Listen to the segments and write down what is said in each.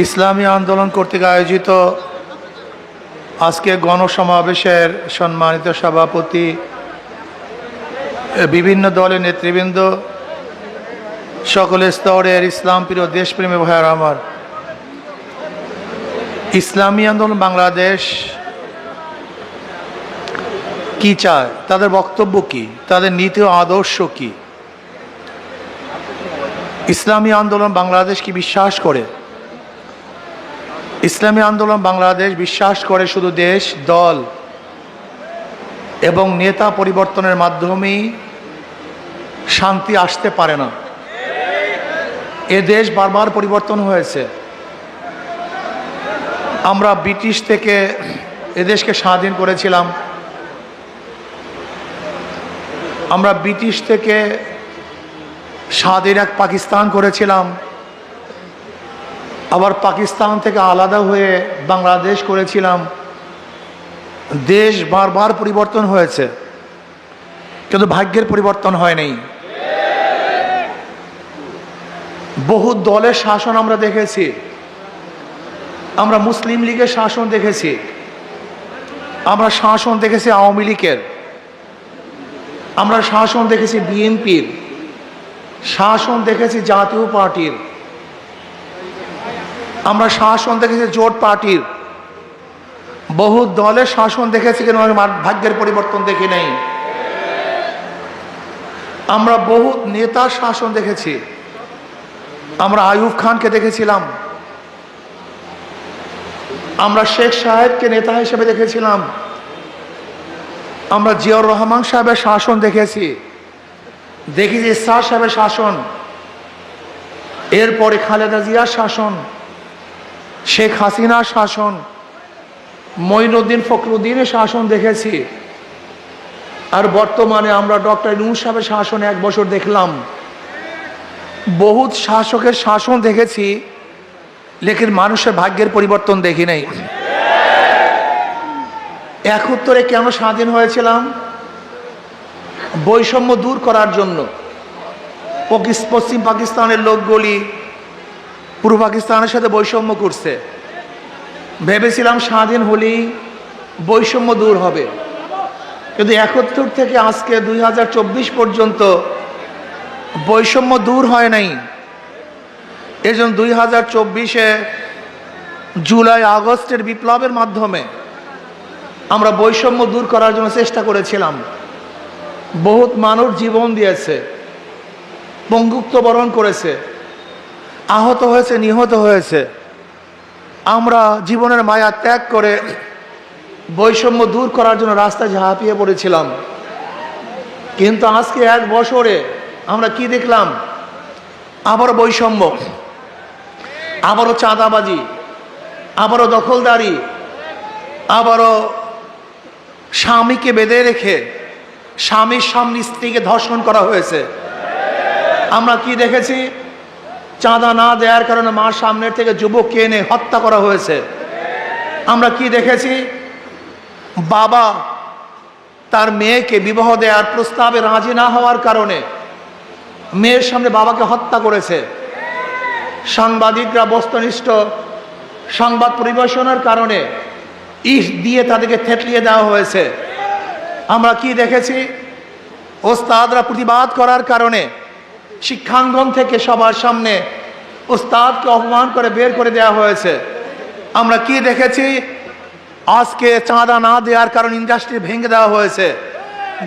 ইসলামী আন্দোলন কর্তৃক আয়োজিত আজকে গণসমাবেশের সম্মানিত সভাপতি, বিভিন্ন দলের নেতৃবৃন্দ, সকল স্তরের ইসলাম প্রিয় দেশপ্রেমী ভাইয়েরা আমার, ইসলামী আন্দোলন বাংলাদেশ কি চায়, তাদের বক্তব্য কি, তাদের নীতি ও আদর্শ কি? ইসলামী আন্দোলন বাংলাদেশ কি বিশ্বাস করে? ইসলামী আন্দোলন বাংলাদেশ বিশ্বাস করে শুধু দেশ, দল এবং নেতা পরিবর্তনের মাধ্যমেই শান্তি আসতে পারে না। এ দেশ বারবার পরিবর্তন হয়েছে। আমরা ব্রিটিশ থেকে এদেশকে স্বাধীন করেছিলাম, আমরা ব্রিটিশ থেকে স্বাধীন এক পাকিস্তান করেছিলাম, আবার পাকিস্তান থেকে আলাদা হয়ে বাংলাদেশ করেছিলাম। দেশ বারবার পরিবর্তন হয়েছে, কিন্তু ভাগ্যের পরিবর্তন হয়নি। বহু দলের শাসন আমরা দেখেছি, আমরা মুসলিম লীগের শাসন দেখেছি, আমরা শাসন দেখেছি আওয়ামী লীগের, আমরা শাসন দেখেছি বিএনপির, শাসন দেখেছি জাতীয় পার্টির, আমরা শাসন দেখেছি জোট পার্টির। বহু দলের শাসন দেখেছি, কিন্তু ভাগ্যের পরিবর্তন দেখি নাই। আমরা বহু নেতার শাসন দেখেছি, আমরা আইয়ুব খানকে দেখেছিলাম, আমরা শেখ সাহেবকে নেতা হিসেবে দেখেছিলাম, আমরা জিয়াউর রহমান সাহেবের শাসন দেখেছি, দেখেছি ইরশাদ সাহেবের শাসন, এরপরে খালেদা জিয়ার শাসন, শেখ হাসিনার শাসন, মঈনুদ্দিন ফখরুদ্দিনের শাসন দেখেছি। আর বর্তমানে আমরা ডক্টর ইউনূস সাহেবের শাসন 1 বছর দেখলাম। বহুত শাসকের শাসন দেখেছি, লেকিন মানুষের ভাগ্যের পরিবর্তন দেখি নাই। 71-এ কেন স্বাধীন হয়েছিলাম? বৈষম্য দূর করার জন্য। পশ্চিম পাকিস্তানের লোকগুলি পূর্ব পাকিস্তানের সাথে বৈষম্য করছে, ভেবেছিলাম স্বাধীন হলেই বৈষম্য দূর হবে, কিন্তু 71 থেকে আজকে 2024 পর্যন্ত বৈষম্য দূর হয় নাই। এই জন্য 2024-এ জুলাই আগস্টের বিপ্লবের মাধ্যমে আমরা বৈষম্য দূর করার জন্য চেষ্টা করেছিলাম। বহুত মানুষ জীবন দিয়েছে, পঙ্গুত্ব বরণ করেছে, আহত হয়েছে, নিহত হয়েছে। আমরা জীবনের মায়া ত্যাগ করে বৈষম্য দূর করার জন্য রাস্তায় ঝাঁপিয়ে পড়েছিলাম। কিন্তু আজকে 1 বছরে আমরা কি দেখলাম? আবারও বৈষম্য, আবারও চাঁদাবাজি, আবারও দখলদারি, আবারও স্বামীকে বেঁধে রেখে স্বামীর সামনে স্ত্রীকে ধর্ষণ করা হয়েছে। আমরা কি দেখেছি? চাঁদা না দেওয়ার কারণে মার সামনের থেকে যুবককে এনে হত্যা করা হয়েছে। আমরা কি দেখেছি? বাবা তার মেয়েকে বিবাহ দেওয়ার প্রস্তাবে রাজি না হওয়ার কারণে মেয়ের সামনে বাবাকে হত্যা করেছে। সাংবাদিকরা বস্তুনিষ্ঠ সংবাদ পরিবেশনের কারণে ইট দিয়ে তাদেরকে থেতলিয়ে দেওয়া হয়েছে। আমরা কি দেখেছি? ওস্তাদরা প্রতিবাদ করার কারণে শিক্ষাঙ্গন থেকে সবার সামনে ওস্তাদকে অপমান করে বের করে দেওয়া হয়েছে। আমরা কি দেখেছি? আজকে চাঁদা না দেওয়ার কারণে ইন্ডাস্ট্রি ভেঙে দেওয়া হয়েছে,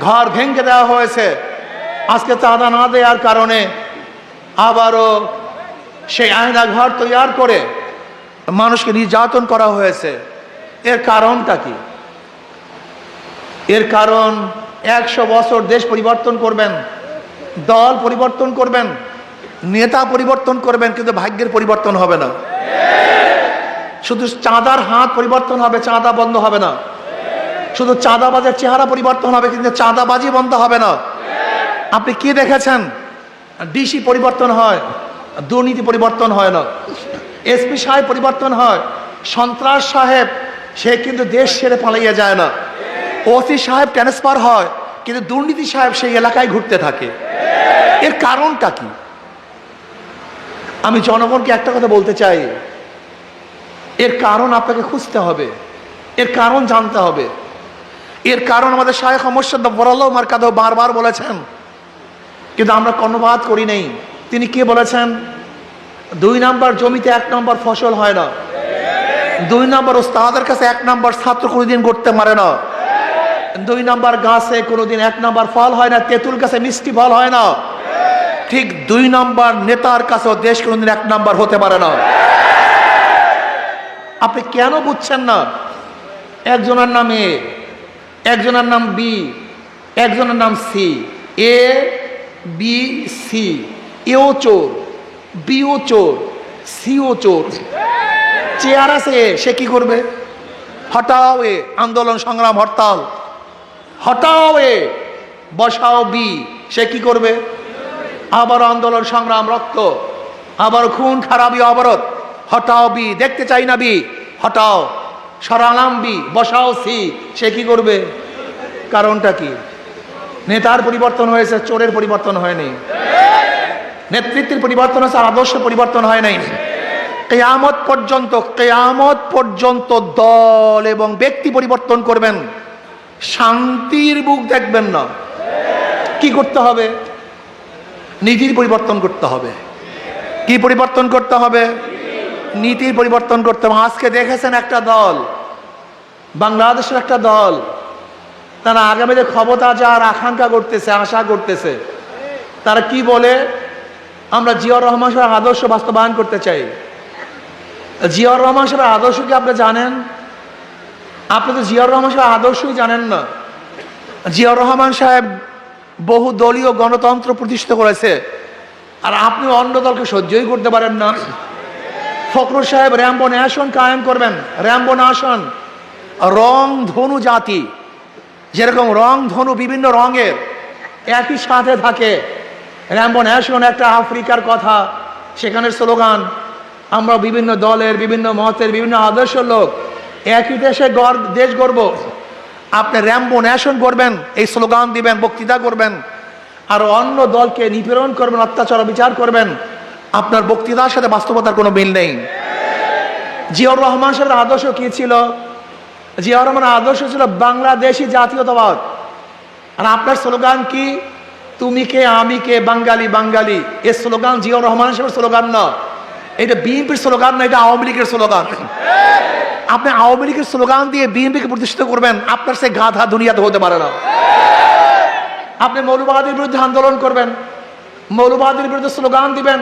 ঘর ভেঙে দেওয়া হয়েছে। আজকে চাঁদা না দেওয়ার কারণে আবারও সেই আয়না ঘর তৈরি করে মানুষকে নির্যাতন করা হয়েছে। এর কারণটা কি? এর কারণ 100 বছর দেশ পরিবর্তন করবেন, দল পরিবর্তন করবেন, নেতা পরিবর্তন করবেন, কিন্তু ভাগ্যের পরিবর্তন হবে না। শুধু চাঁদার হাত পরিবর্তন হবে, চাঁদা বন্ধ হবে না। শুধু চাঁদাবাজের চেহারা পরিবর্তন হবে, কিন্তু চাঁদাবাজি বন্ধ হবে না। আপনি কি দেখেছেন? ডিসি পরিবর্তন হয়, দুর্নীতি পরিবর্তন হয় না। এসপি সাহেব পরিবর্তন হয়, সন্ত্রাস সাহেব সে কিন্তু দেশ ছেড়ে পালিয়ে যায় না। ওসি সাহেব ট্রান্সফার হয়, কিন্তু দুর্নীতি সাহেব সেই এলাকায় ঘুরতে থাকে। এর কারণটা কি? আমি জনগণকে একটা কথা বলতে চাই, এর কারণ আপনাকে খুঁজতে হবে, এর কারণ জানতে হবে। এর কারণ আমাদের শায়েখ মুর্শিদ বরাল্লাহু মারকাদাহু বারবার বলেছেন, কিন্তু আমরা কর্ণপাত করি নাই। তিনি কে বলেছেন? 2 নাম্বার জমিতে 1 নাম্বার ফসল হয় না। 2 নাম্বার ওস্তাদের কাছে 1 নাম্বার ছাত্র কোনোদিন করতে পারে না। 2 নাম্বার গাছে কোনোদিন 1 নাম্বার ফল হয় না। তেঁতুল গাছে মিষ্টি ফল হয় না। ঠিক 2 নাম্বার নেতার কাছেও দেশ কোনোদিন 1 নাম্বার হতে পারে না। আপনি কেন বুঝছেন না? একজনের নাম এ, একজনের নাম বি, একজনের নাম সি। এ বি সি, এও চোর, বিও চোর, সিও চোর। চেয়ার আছে, সে কি করবে? হটাও এ, আন্দোলন সংগ্রাম হরতাল। হটাও এ, বসাও বি, সে কি করবে? আবার আন্দোলন সংগ্রাম রক্ত, আবার খুন খারাপি অবরোধ। হটাও বি, দেখতে চাই না বি, হটাও। সরালাম বি, বসাও সি, সে কি করবে? কারণটা কি? নেতার পরিবর্তন হয়েছে, চোরের পরিবর্তন হয়নি। নেতৃত্বের পরিবর্তন হয়েছে, আদর্শ পরিবর্তন হয় নাই। কিয়ামত পর্যন্ত দল এবং ব্যক্তি পরিবর্তন করবেন, শান্তির মুখ দেখবেন না। কি করতে হবে? নীতির পরিবর্তন করতে হবে। কি পরিবর্তন করতে হবে? নীতির পরিবর্তন করতে হবে। আজকে দেখেছেন একটা দল, বাংলাদেশের একটা দল, তারা আগামীতে ক্ষমতা যাওয়ার আকাঙ্ক্ষা করতেছে, আশা করতেছে। তারা কি বলে? আমরা জিয়াউর রহমান সাহেবের আদর্শ বাস্তবায়ন করতে চাই। জিয়াউর রহমান সাহেবের আদর্শ কি আপনি জানেন? আপনি তো জিয়াউর রহমান সাহেবের আদর্শই জানেন না। জিয়াউর রহমান সাহেব বহু দলীয় গণতন্ত্র প্রতিষ্ঠিত করেছে, আর আপনি অন্য দলকে সহ্যই করতে পারেন না। ফখরুল সাহেব র্যাম্বো ন্যাশন কায়েম করবেন। র্যাম্বো ন্যাশন, রং ধনু জাতি, যেরকম রং ধনু বিভিন্ন রঙের একই সাথে থাকে। র্যাম্বো ন্যাশন একটা আফ্রিকার কথা, সেখানের স্লোগান। আমরা বিভিন্ন দলের, বিভিন্ন মতের, বিভিন্ন আদর্শের লোক, একই দেশে দেশ গড়ব। আপনি র্যাম্বো ন্যাশন করবেন, এই স্লোগান দিবেন, বক্তৃতা করবেন, আর অন্য দলকে নিপীড়ন করবেন, অত্যাচার বিচার করবেন। আপনার বক্তৃতার সাথে বাস্তবতার কোনো মিল নেই। জিয়াউর রহমান সাহেবের আদর্শ কি ছিল? জিয়াউর রহমানের আদর্শ ছিল বাংলাদেশি জাতীয়তাবাদ। আর আপনার স্লোগান কি? তুমি কে, আমি কে, বাঙালি বাঙালি। এই স্লোগান জিয়াউর রহমান সাহেবের স্লোগান না, এটা বিএনপির স্লোগান না, এটা আওয়ামী লীগের স্লোগান। আপনি আওয়ামী লীগের স্লোগান দিয়ে বিএনপিকে প্রতিষ্ঠিত করবেন, আপনার সে গাধা দুনিয়াতে হতে পারে না। আপনি মৌলবাদীর বিরুদ্ধে আন্দোলন করবেন, মৌলবাদীর বিরুদ্ধে স্লোগান দিবেন,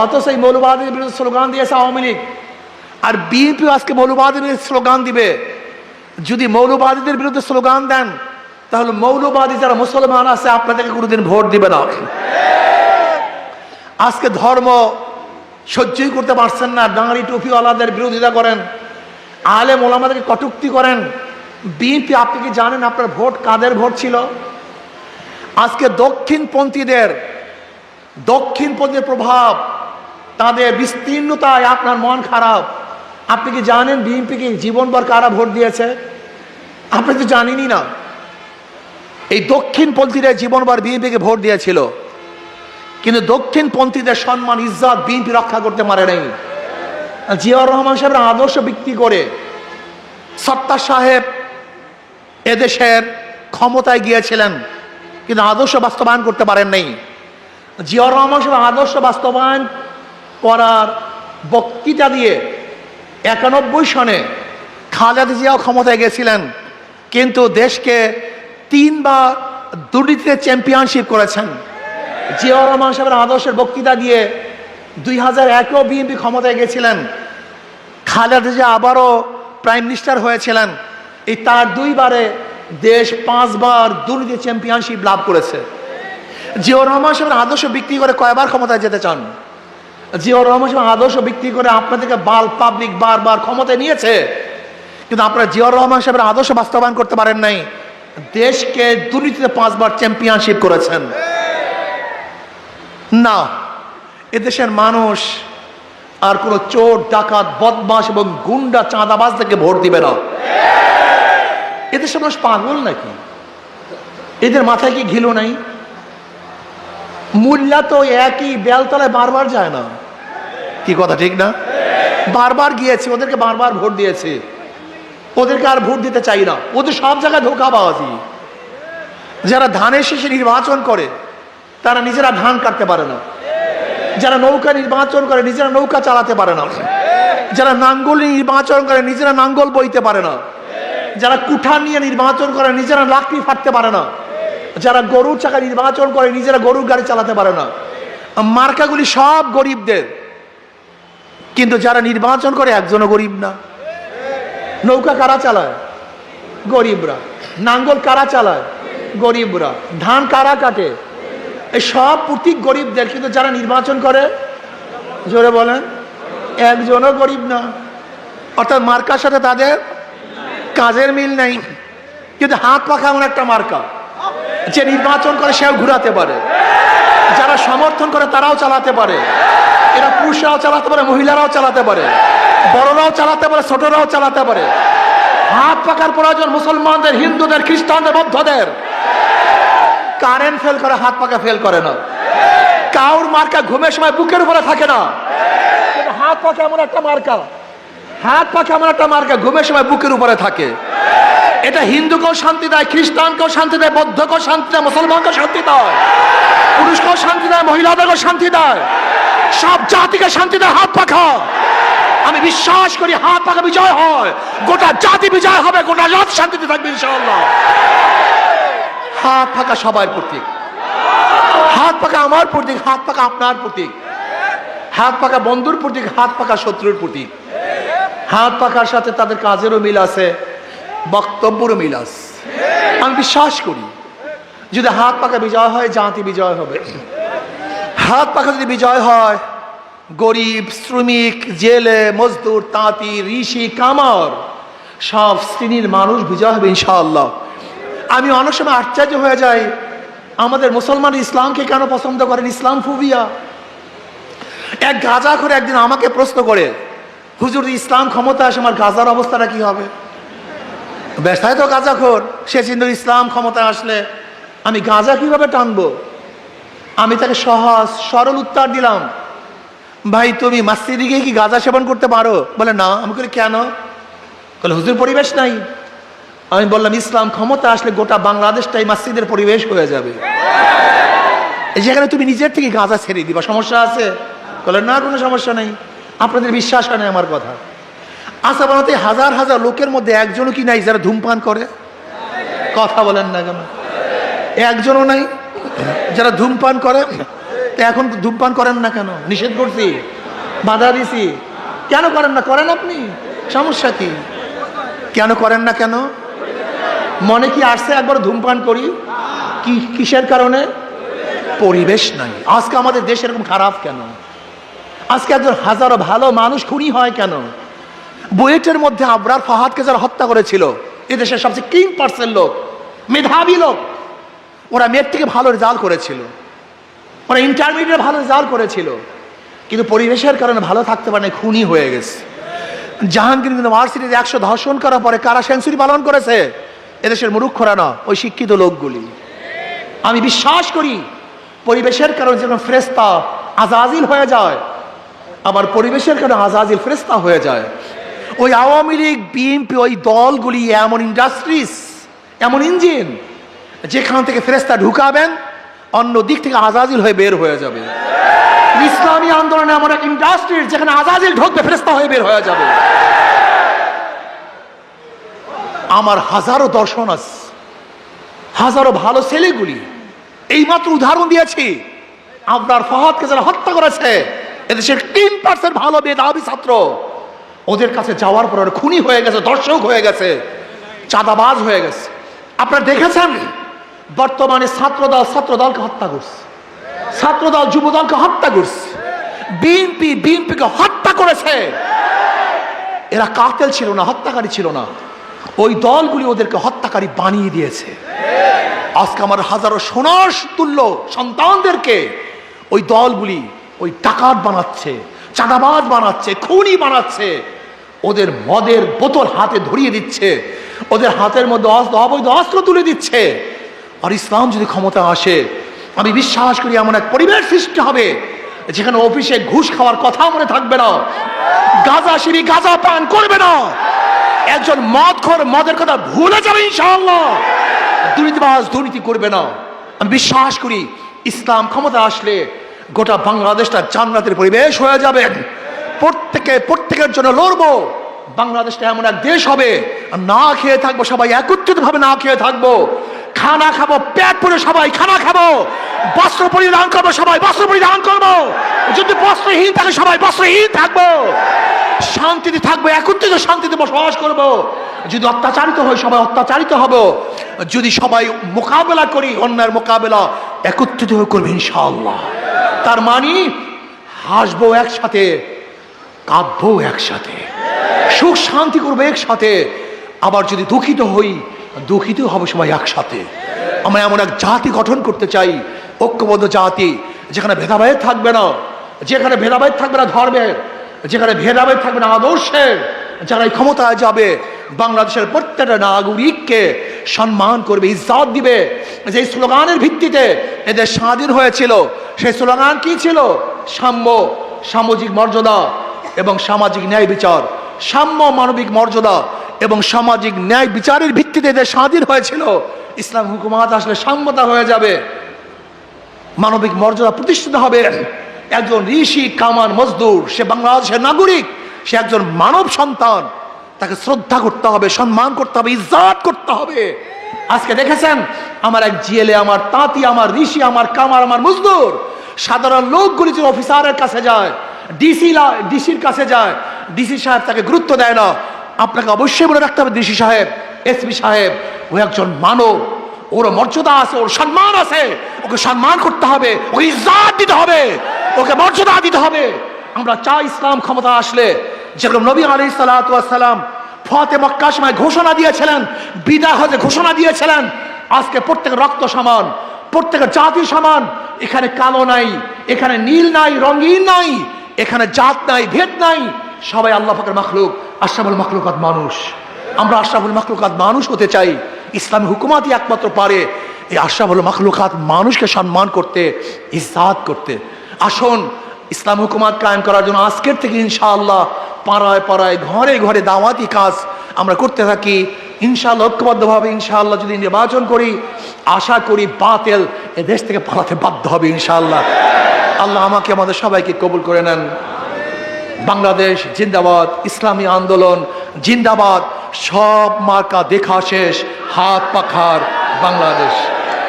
অথচ এই মৌলবাদীর বিরুদ্ধে স্লোগান দিয়েছে আওয়ামী লীগ। আর বিএনপি আজকে মৌলবাদীর বিরুদ্ধে স্লোগান দিবে। যদি মৌলবাদীদের বিরুদ্ধে স্লোগান দেন, তাহলে মৌলবাদী যারা মুসলমান আছে আপনাদেরকে কোনোদিন ভোট দিবে না। আজকে ধর্ম সহ্যই করতে পারছেন না, দাঁড়ি টুপিওয়ালাদের বিরোধিতা করেন, আলেম ওলামাদেরকে কটূক্তি করেন। বিএনপি, আপনি কি জানেন আপনার ভোট কাদের ভোট ছিল? আজকে দক্ষিণপন্থীদের প্রভাব, তাদের বিস্তীর্ণতায় আপনার মন খারাপ। আপনি কি জানেন বিএনপিকে জীবনভর কারা ভোট দিয়েছে? আপনি তো জানেনই না। এই দক্ষিণপন্থীরা জীবনভর বিএনপিকে ভোট দিয়েছিল, কিন্তু দক্ষিণপন্থীদের সম্মান ইজ্জত বিএনপি রক্ষা করতে পারে নাই। জিয়াউর রহমান সাহেবের আদর্শ বিক্রি করে সত্তার সাহেব এদেশের ক্ষমতায় গিয়েছিলেন, কিন্তু আদর্শ বাস্তবায়ন করতে পারেন নাই। জিয়াউর রহমান সাহেব আদর্শ বাস্তবায়ন করার বক্তৃতা দিয়ে 91 সনে খালেদা জিয়াও ক্ষমতায় গেছিলেন, কিন্তু দেশকে 3 বার দুর্নীতিতে চ্যাম্পিয়নশিপ করেছেন। জিয়াউর রহমান সাহেবের আদর্শের বক্তৃতা দিয়ে 2001-এও বিএনপি ক্ষমতায় গেছিলেন, খালেদা জিয়া আবারও প্রাইম মিনিস্টার হয়েছিলেন। এই তার 2 বারে দেশ 5 বার দুর্নীতি চ্যাম্পিয়নশিপ লাভ করেছে। জিয়াউর রহমান সাহেবের আদর্শ বিক্রি করে কয়বার ক্ষমতায় যেতে চান? জিয়াউর রহমান সাহেবের আদর্শ বিক্রি করে আপনাদেরকে পাবলিক বারবার ক্ষমতায় নিয়েছে, কিন্তু আপনারা জিয়াউর রহমান সাহেবের আদর্শ বাস্তবায়ন করতে পারেন নাই। দেশকে দুর্নীতিতে 5 বার চ্যাম্পিয়নশিপ করেছেন। না, এদেশের মানুষ আর কোনো চোর, ডাকাত, বদমাশ এবং গুন্ডা, চাঁদাবাজ থেকে ভোট দিবে না। এদেশের মানুষ পাগল নাকি? এদের মাথায় কি ঘিলো নাই? মূল্যা তো একই, বেলতলায় বারবার যায় না। কি কথা ঠিক না? বারবার গিয়েছি, ওদেরকে বারবার ভোট দিয়েছি, ওদেরকে আর ভোট দিতে চাই না। ওদের সব জায়গায় ধোঁকাবাজি। যারা ধানের শেষে নির্বাচন করে তারা নিজেরা ধান কাটতে পারে না, যারা নৌকা নির্বাচন করে নিজেরা নৌকা চালাতে পারে না, যারা নাঙ্গল নির্বাচন করে নিজেরা নাঙ্গল বইতে পারে না, যারা কুঠার নিয়ে নির্বাচন করে নিজেরা লাকড়ি ফাটতে পারে না, যারা গরুর চাকা নির্বাচন করে নিজেরা গরুর গাড়ি চালাতে পারে না। মার্কাগুলি সব গরিবদের, কিন্তু যারা নির্বাচন করে একজনও গরিব না। নৌকা কারা চালায়? গরিবরা। নাঙ্গল কারা চালায়? গরিবরা। ধান কারা কাটে? এই সব প্রতীক গরিবদের, কিন্তু যারা নির্বাচন করে, জোরে বলেন, একজনও গরিব না। অর্থাৎ মার্কার সাথে তাদের কাজের মিল নেই। কিন্তু হাত পাখা এমন একটা মার্কা, যে নির্বাচন করে সেও ঘুরাতে পারে, যারা সমর্থন করে তারাও চালাতে পারে। এরা পুরুষরাও চালাতে পারে, মহিলারাও চালাতে পারে, বড়রাও চালাতে পারে, ছোটরাও চালাতে পারে। হাত পাকার প্রয়োজন মুসলমানদের, হিন্দুদের, খ্রিস্টানদের, বৌদ্ধদের। কারেন্ট ফেল করে, হাত পাকা ফেল করে না। কাউর মার্কা ঘুমের সময় বুকের উপরে থাকে না, কিন্তু হাত পাকা এমন একটা মার্কা, হাত পাকা এমন একটা মার্কা ঘুমের সময় বুকের উপরে থাকে। এটা হিন্দুকেও শান্তি দেয়, খ্রিস্টানকেও শান্তি দেয়, বৌদ্ধকেও শান্তি দেয়, মুসলমানকেও শান্তি দেয়, পুরুষকেও শান্তি দেয়, মহিলাদেরকেও শান্তি দেয়, সব জাতিকে শান্তি দেয় হাত পাখা। আমি বিশ্বাস করি হাত পাখা বিজয় হয়, গোটা জাতি বিজয় হবে, গোটা জাতি শান্তিতে থাকবে ইনশাআল্লাহ। হাত পাখা সবার প্রতীক, হাত পাখা আমার প্রতীক, হাত পাখা আপনার প্রতীক, হাত পাখা বন্ধুর প্রতীক, হাত পাখা শত্রুর প্রতীক। হাত পাখার সাথে তাদের কাজেরও মিল আছে, বক্তব্যেরও মিল আছে। আমি বিশ্বাস করি যদি হাত পাখা বিজয় হয়, জাতি বিজয় হবে। হাত পাখা যদি বিজয় হয়, গরিব, শ্রমিক, জেলে, মজদুর, তাঁতি, ঋষি, কামার, সব শ্রেণীর মানুষ বিজয় হবে ইনশাআল্লাহ। আমি অনেক সময় আশ্চর্য হয়ে যাই, আমাদের মুসলমান ইসলামকে কেন পছন্দ করেন? ইসলাম ফোবিয়া। এক গাঁজা করে একদিন আমাকে প্রশ্ন করে, হুজুর ইসলাম ক্ষমতা আসে, আমার গাঁজার অবস্থাটা কি হবে? ব্যস্তায় তো গাঁজাখোর, সে চিন্তা ইসলাম ক্ষমতা আসলে আমি গাঁজা কিভাবে টানবো? আমি তাকে সহজ সরল উত্তর দিলাম, ভাই তুমি মসজিদে গিয়ে কি গাঁজা সেবন করতে পারো? বলে না। আমি বলি কেন? বলে হুজুর পরিবেশ নাই। আমি বললাম ইসলাম ক্ষমতা আসলে গোটা বাংলাদেশটাই মসজিদের পরিবেশ হয়ে যাবে, যেখানে তুমি নিজের থেকে গাঁজা ছেড়ে দিবা। সমস্যা আছে? বলে না, কোনো সমস্যা নেই। আপনাদের বিশ্বাস হয় না আমার কথা? আচ্ছা বানাতে হাজার হাজার লোকের মধ্যে একজনও কি নাই যারা ধূমপান করে? কথা বলেন না কেন? একজনও নাই যারা ধূমপান করে। এখন ধূমপান করেন না কেন? নিষেধ করছি, বাধা দিছি, কেন করেন না? করেন আপনি, সমস্যা কি? কেন করেন না কেন? মনে কি আসছে একবার ধূমপান করি? কি কিসের কারণে? পরিবেশ নাই। আজকে আমাদের দেশ এরকম খারাপ কেন? আজকে একজন হাজারো ভালো মানুষ খুনি হয় কেন? বুয়েটের মধ্যে আবরার ফাহাদকে যারা হত্যা করেছিল, এদেশের সবচেয়ে কিং পার্সেন্ট লোক, মেধাবী লোক, ওরা মেয়ের থেকে ভালো রেজাল্ট করেছিল, ওরা ইন্টারমিডিয়েট ভালো রেজাল্ট করেছিল, কিন্তু পরিবেশের কারণে ভালো থাকতে পারে না, খুনি হয়ে গেছে। জাহাঙ্গীর ইউনিভার্সিটিতে 100 ধর্ষণ করার পরে কারা সেঞ্চুরি পালন করেছে? এদেশের মূর্খরা না, ওই শিক্ষিত লোকগুলি। আমি বিশ্বাস করি পরিবেশের কারণে যেমন ফেরেশতা আজাজিল হয়ে যায়, আবার পরিবেশের কারণে আজাজিল ফেরেশতা হয়ে যায়। ওই আওয়ামী লীগ, বিএনপি, ওই দলগুলি এমন ইন্ডাস্ট্রিজ, এমন ইঞ্জিন, যেখান থেকে ফেরেশতা ঢুকাবেন অন্য দিক থেকে আজাজিল হয়ে বের হয়ে যাবে। ইসলামী আন্দোলনে এমন এক ইন্ডাস্ট্রিজ যেখানে আজাজিল ঢুকবে, ফেরেশতা হয়ে বের হয়ে যাবে। আমার হাজারো দর্শন আছে, হাজারো ভালো ছেলেগুলি। এইমাত্র উদাহরণ দিয়েছি, আবরার ফাহাদকে যারা হত্যা করেছে, এদেশের 3% ভালো মেধাবী ছাত্র, ওদের কাছে যাওয়ার পর খুনি হয়ে গেছে, দর্শক হয়ে গেছে, চাঁদাবাজ হয়ে গেছে। আপনারা দেখেছেন বর্তমানে ছাত্রদলকে হত্যা করছে, ছাত্রদল যুবদলকে হত্যা করছে, বিএনপিকে হত্যা করেছে। এরা কাতেল ছিল না, হত্যাকারী ছিল না, ওই দলগুলি ওদেরকে হত্যাকারী বানিয়ে দিয়েছে। আজকে আমার হাজারো সোনার তুল্য সন্তানদেরকে ওই দলগুলি ওই ডাকাত বানাচ্ছে, চাঁদাবাজ বানাচ্ছে, খুনি বানাচ্ছে। ওদের মদের বোতল হাতে ধরিয়ে দিচ্ছে, ওদের হাতের মধ্যে অবৈধ অস্ত্র তুলে দিচ্ছে। আর ইসলাম যদি ক্ষমতা আসে, আমি বিশ্বাস করি এমন এক পরিবেশ সৃষ্টি হবে যেখানে অফিসে ঘুষ খাওয়ার কথা মনে থাকবে না, গাঁজা সিঁড়ি গাঁজা পান করবে না, একজন মদখোর মদের কথা ভুলে যাবে ইনশাআল্লাহ, দুর্নীতিবাজ দুর্নীতি করবে না। আমি বিশ্বাস করি ইসলাম ক্ষমতা আসলে গোটা বাংলাদেশটা জান্নাতের পরিবেশ হয়ে যাবে। প্রত্যেকের জন্য লড়বো। বাংলাদেশটা এমন এক দেশ হবে, না খেয়ে থাকবো সবাই, একত্রিত ভাবে না খেয়ে থাকবো, খানা খাবো পেট ভরে সবাই খানা খাবো, বস্ত্র পরিধান করবো সবাই বস্ত্র পরিধান করবো, যদি বস্ত্রহীন থাকে সবাই বস্ত্রহীন থাকবো, শান্তিতে থাকবো, একত্রিত শান্তিতে বসবাস করবো। যদি অত্যাচারিত হয় সবাই অত্যাচারিত হব, যদি সবাই মোকাবেলা করি অন্যায়ের মোকাবেলা একত্রিত হয়ে করবো ইনশাআল্লাহ। তার মানে হাসবো একসাথে, কাঁদবো একসাথে, সুখ শান্তি করবো একসাথে। আবার যদি দুঃখিত হই দুঃখিত হবে সবাই একসাথে। আমরা এমন এক জাতি গঠন করতে চাই, ঐক্যবদ্ধ জাতি, যেখানে ভেদাভেদ থাকবে না, যেখানে ভেদাভেদ থাকবে না ধর্মের, যেখানে ভেদাভেদ থাকবে না আদর্শের। যারা এই ক্ষমতায় যাবে বাংলাদেশের প্রত্যেকটা নাগরিককে সম্মান করবে, ইজ্জত দিবে। যে স্লোগানের ভিত্তিতে এদের স্বাধীন হয়েছিল, সেই স্লোগান কি ছিল? সাম্য, সামাজিক মর্যাদা এবং সামাজিক ন্যায় বিচার। সাম্য, মানবিক মর্যাদা এবং সামাজিক ন্যায় বিচারের ভিত্তিতে এদের স্বাধীন হয়েছিল। ইসলাম হুকুমাত আসলে সাম্যতা হয়ে যাবে, মানবিক মর্যাদা প্রতিষ্ঠিত হবে। একজন ঋষি কামান মজদুর, সে বাংলাদেশের নাগরিক, সে একজন মানব সন্তান, তাকে শ্রদ্ধা করতে হবে, সম্মান করতে হবে, ইজ্জত করতে হবে। আজকে দেখেছেন আমার এক জিএলএ, আমার তাঁতি, আমার ঋষি, আমার কামার, আমার মজদুর, সাধারণ লোকগুলি যে অফিসারের কাছে যায়, ডিসির কাছে যায়, ডিসি সাহেব তাকে গুরুত্ব দেয় না। আপনাকে অবশ্যই মনে রাখতে হবে ডিসি সাহেব, এসপি সাহেব, ও একজন মানব, ওর মর্যাদা আছে, ওর সম্মান আছে, ওকে সম্মান করতে হবে, ওকে ইজ্জত দিতে হবে, ওকে মর্যাদা দিতে হবে। আমরা চাই ইসলাম ক্ষমতা আসলে যেরকম নবী আলাইহিস সালাতু ওয়াস সালাম ফতে মক্কার সময় ঘোষণা দিয়েছিলেন, বিদায় হতে ঘোষণা দিয়েছিলেন, আজকে প্রত্যেকের রক্ত সমান, প্রত্যেকের জাতি সমান। এখানে কালো নাই, এখানে নীল নাই, রঙিন নাই, এখানে জাত নাই, ভেদ নাই, সবাই আল্লাহ পাকের মাখলুক, আশরাফুল মাখলুকাত মানুষ। আমরা আশরাফুল মাখলুকাত মানুষ হতে চাই। ইসলামী হুকুমাতই একমাত্র পারে এই আশরাফুল মাখলুকাত মানুষকে সম্মান করতে, ইজ্জত করতে। আসুন ইসলাম হুকুমাত কায়েম করার জন্য আজকের থেকে ইনশাআল্লাহ পাড়ায় পাড়ায়, ঘরে ঘরে দাওয়াতি কাজ আমরা করতে থাকি ইনশাআল্লাহ, ঐক্যবদ্ধভাবে ইনশাআল্লাহ। যদি নির্বাচন করি আশা করি বাতিল এ দেশ থেকে পালাতে বাধ্য হবে ইনশাআল্লাহ। আল্লাহ আমাকে আমাদের সবাইকে কবুল করে নেন। বাংলাদেশ জিন্দাবাদ, ইসলামী আন্দোলন জিন্দাবাদ। সব মার্কা দেখা শেষ, হাত পাখার বাংলাদেশ।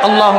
আল্লাহ